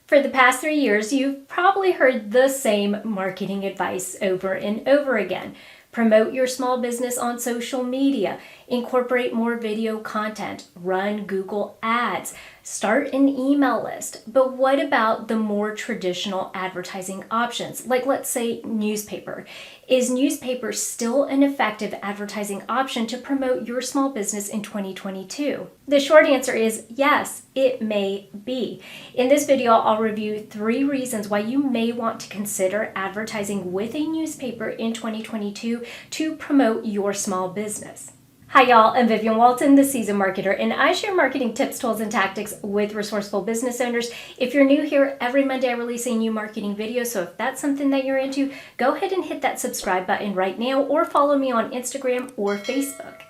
For the past 3 years, you've probably heard the same marketing advice over and over again. Promote your small business on social media, incorporate more video content, run Google Ads, start an email list. But what about the more traditional advertising options, like let's say newspaper? Is newspaper still an effective advertising option to promote your small business in 2022? The short answer is yes, it may be. In this video, I'll review 3 reasons why you may want to consider advertising with a newspaper in 2022 to promote your small business. Hi y'all, I'm Vivian Walton, the Seasoned Marketer, and I share marketing tips, tools, and tactics with resourceful business owners. If you're new here, every Monday I release a new marketing video, so if that's something that you're into, go ahead and hit that subscribe button right now or follow me on Instagram or Facebook.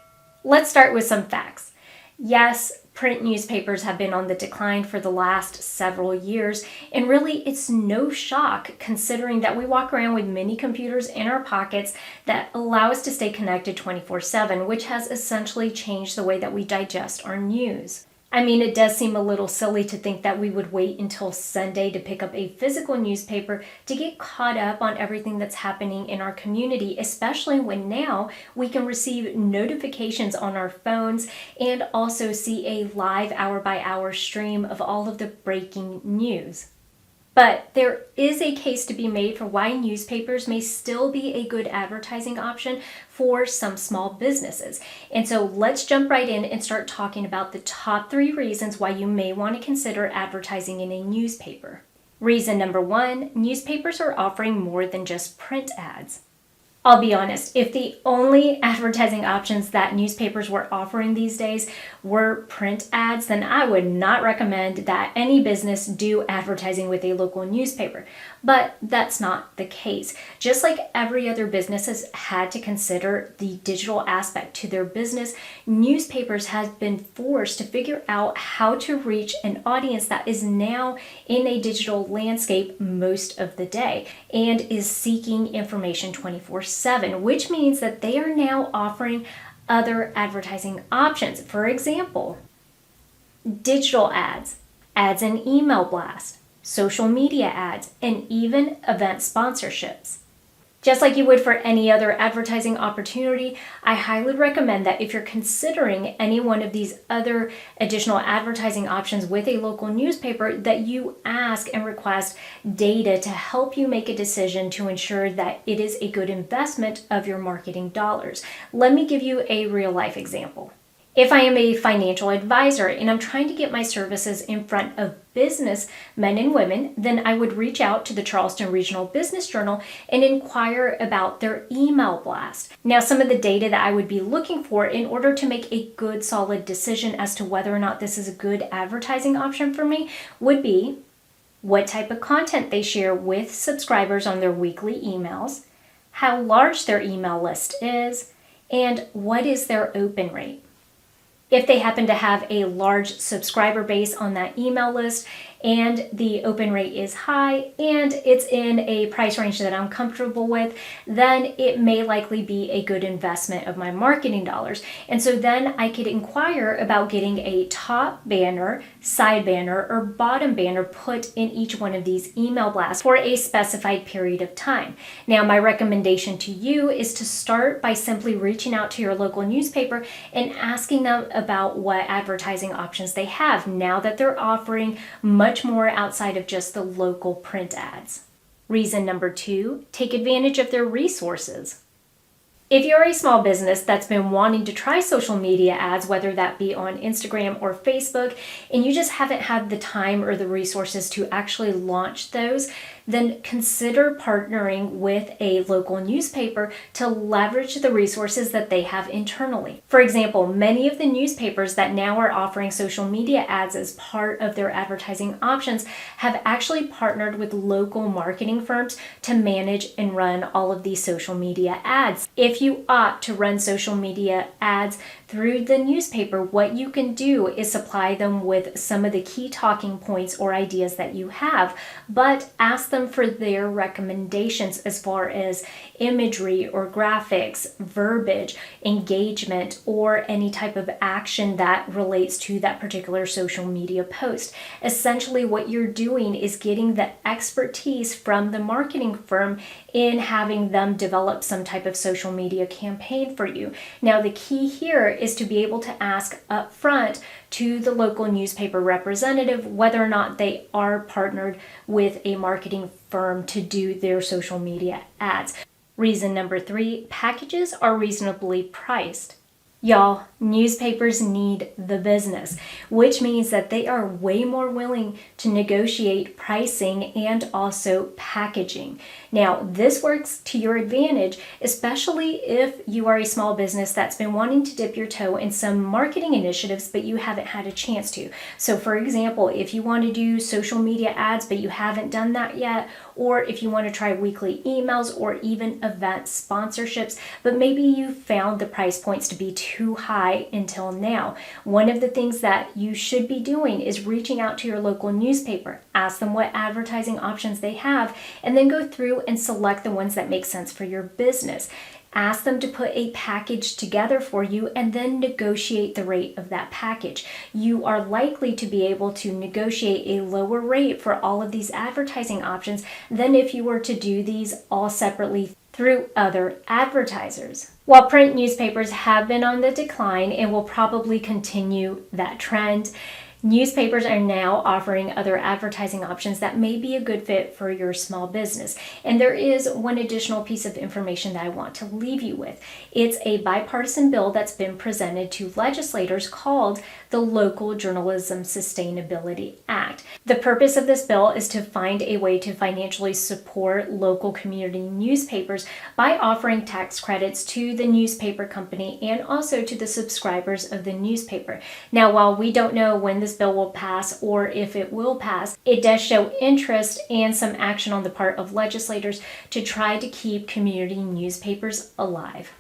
Let's start with some facts. Yes, print newspapers have been on the decline for the last several years, and really it's no shock considering that we walk around with many computers in our pockets that allow us to stay connected 24/7, which has essentially changed the way that we digest our news. I mean, it does seem a little silly to think that we would wait until Sunday to pick up a physical newspaper to get caught up on everything that's happening in our community, especially when now we can receive notifications on our phones and also see a live hour-by-hour stream of all of the breaking news. But there is a case to be made for why newspapers may still be a good advertising option for some small businesses. And so let's jump right in and start talking about the top 3 reasons why you may want to consider advertising in a newspaper. Reason number 1, newspapers are offering more than just print ads. I'll be honest, if the only advertising options that newspapers were offering these days were print ads, then I would not recommend that any business do advertising with a local newspaper. But that's not the case. Just like every other business has had to consider the digital aspect to their business, newspapers have been forced to figure out how to reach an audience that is now in a digital landscape most of the day and is seeking information 24/7, which means that they are now offering other advertising options. For example, digital ads, ads in email blast, social media ads, and even event sponsorships. Just like you would for any other advertising opportunity, I highly recommend that if you're considering any one of these other additional advertising options with a local newspaper, that you ask and request data to help you make a decision to ensure that it is a good investment of your marketing dollars. Let me give you a real life example. If I am a financial advisor and I'm trying to get my services in front of business men and women, then I would reach out to the Charleston Regional Business Journal and inquire about their email blast. Now, some of the data that I would be looking for in order to make a good, solid decision as to whether or not this is a good advertising option for me would be what type of content they share with subscribers on their weekly emails, how large their email list is, and what is their open rate. If they happen to have a large subscriber base on that email list and the open rate is high and it's in a price range that I'm comfortable with, then it may likely be a good investment of my marketing dollars. And so then I could inquire about getting a top banner, side banner, or bottom banner put in each one of these email blasts for a specified period of time. Now, my recommendation to you is to start by simply reaching out to your local newspaper and asking them about what advertising options they have now that they're offering much more outside of just the local print ads. Reason number 2, take advantage of their resources. If you're a small business that's been wanting to try social media ads, whether that be on Instagram or Facebook, and you just haven't had the time or the resources to actually launch those, then consider partnering with a local newspaper to leverage the resources that they have internally. For example, many of the newspapers that now are offering social media ads as part of their advertising options have actually partnered with local marketing firms to manage and run all of these social media ads. If if you opt to run social media ads through the newspaper, what you can do is supply them with some of the key talking points or ideas that you have, but ask them for their recommendations as far as imagery or graphics, verbiage, engagement, or any type of action that relates to that particular social media post. Essentially, what you're doing is getting the expertise from the marketing firm in having them develop some type of social media campaign for you. Now, the key here is to be able to ask up front to the local newspaper representative whether or not they are partnered with a marketing firm to do their social media ads. Reason number 3, packages are reasonably priced. Y'all, newspapers need the business, which means that they are way more willing to negotiate pricing and also packaging. Now, this works to your advantage, especially if you are a small business that's been wanting to dip your toe in some marketing initiatives, but you haven't had a chance to. So, for example, if you want to do social media ads, but you haven't done that yet, or if you want to try weekly emails or even event sponsorships, but maybe you found the price points to be too high until now. One of the things that you should be doing is reaching out to your local newspaper, ask them what advertising options they have, and then go through and select the ones that make sense for your business. Ask them to put a package together for you and then negotiate the rate of that package. You are likely to be able to negotiate a lower rate for all of these advertising options than if you were to do these all separately through other advertisers. While print newspapers have been on the decline and will probably continue that trend, newspapers are now offering other advertising options that may be a good fit for your small business. And there is one additional piece of information that I want to leave you with. It's a bipartisan bill that's been presented to legislators called the Local Journalism Sustainability Act. The purpose of this bill is to find a way to financially support local community newspapers by offering tax credits to the newspaper company and also to the subscribers of the newspaper. Now, while we don't know when this bill will pass or if it will pass, it does show interest and some action on the part of legislators to try to keep community newspapers alive.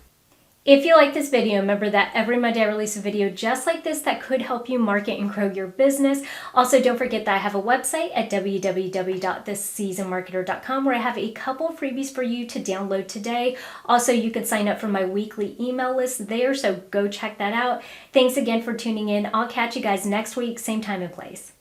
If you like this video, remember that every Monday I release a video just like this that could help you market and grow your business. Also, don't forget that I have a website at www.theseasonedmarketer.com where I have a couple freebies for you to download today. Also, you can sign up for my weekly email list there, so go check that out. Thanks again for tuning in. I'll catch you guys next week, same time and place.